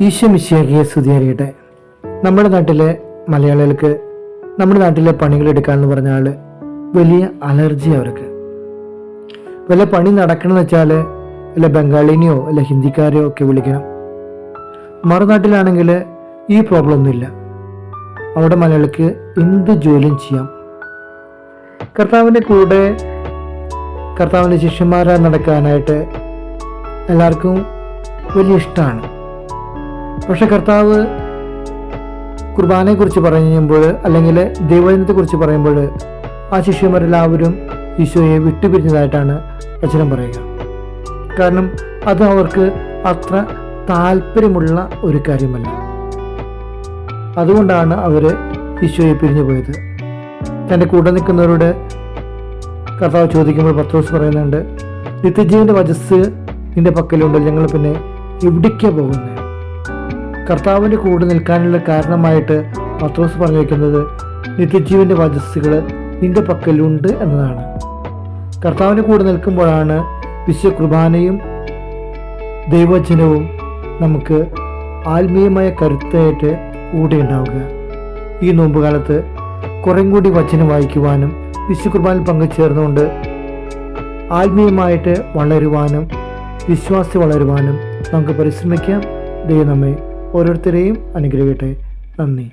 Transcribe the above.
ഈശോ മിശിഹായ്ക്ക് സ്തുതിയായിരിക്കട്ടെ. നമ്മുടെ നാട്ടിലെ മലയാളികൾക്ക് നമ്മുടെ നാട്ടിലെ പണികളെടുക്കാമെന്ന് പറഞ്ഞാൽ വലിയ അലർജി അവർക്ക്. വല്ല പണി നടക്കണമെന്ന് വെച്ചാൽ വല്ല ബംഗാളിനെയോ അല്ല ഹിന്ദിക്കാരെയോ ഒക്കെ വിളിക്കണം. മറുനാട്ടിലാണെങ്കിൽ ഈ പ്രോബ്ലം ഒന്നുമില്ല. അവിടെ മലയാളിക്ക് എന്ത് ജോലിയും ചെയ്യാം. കർത്താവിൻ്റെ കൂടെ കർത്താവിൻ്റെ ശിഷ്യന്മാരായി നടക്കാനായിട്ട് എല്ലാവർക്കും വലിയ ഇഷ്ടമാണ്. പക്ഷെ കർത്താവ് കുർബാനയെക്കുറിച്ച് പറയുമ്പോൾ അല്ലെങ്കിൽ ദൈവജനത്തെക്കുറിച്ച് പറയുമ്പോൾ ആ ശിഷ്യന്മാരെല്ലാവരും ഈശോയെ വിട്ടുപിരിഞ്ഞതായിട്ടാണ് വചനം പറയുക. കാരണം അത് അവർക്ക് അത്ര താല്പര്യമുള്ള ഒരു കാര്യമല്ല. അതുകൊണ്ടാണ് അവർ ഈശോയെ പിരിഞ്ഞു പോയത്. തൻ്റെ കൂടെ നിൽക്കുന്നവരോട് കർത്താവ് ചോദിക്കുമ്പോൾ പത്രോസ് പറയുന്നുണ്ട്, നിത്യജീവൻ്റെ വചസ്സ് നിൻ്റെ പക്കലുണ്ട്, ഞങ്ങൾ പിന്നെ എവിടേക്കാണ് പോകുന്നത്? കർത്താവിൻ്റെ കൂടെ നിൽക്കാനുള്ള കാരണമായിട്ട് പത്രോസ് പറഞ്ഞു വയ്ക്കുന്നത് നിത്യജീവൻ്റെ വചസ്സുകൾ നിൻ്റെ പക്കലുണ്ട് എന്നതാണ്. കർത്താവിൻ്റെ കൂടെ നിൽക്കുമ്പോഴാണ് വിശുദ്ധ കുർബാനയും ദൈവവചനവും നമുക്ക് ആത്മീയമായ കരുത്തായിട്ട് കൂടെ ഉണ്ടാവുക. ഈ നോമ്പുകാലത്ത് കുറേ കൂടി വചനം വായിക്കുവാനും വിശുദ്ധ കുർബാനയിൽ പങ്കുചേർന്നുകൊണ്ട് ആത്മീയമായിട്ട് വളരുവാനും വിശ്വാസി വളരുവാനും നമുക്ക് പരിശ്രമിക്കാം. ദൈവം നമ്മെ ഓരോരുത്തരെയും അനുഗ്രഹിക്കട്ടെ. നന്ദി.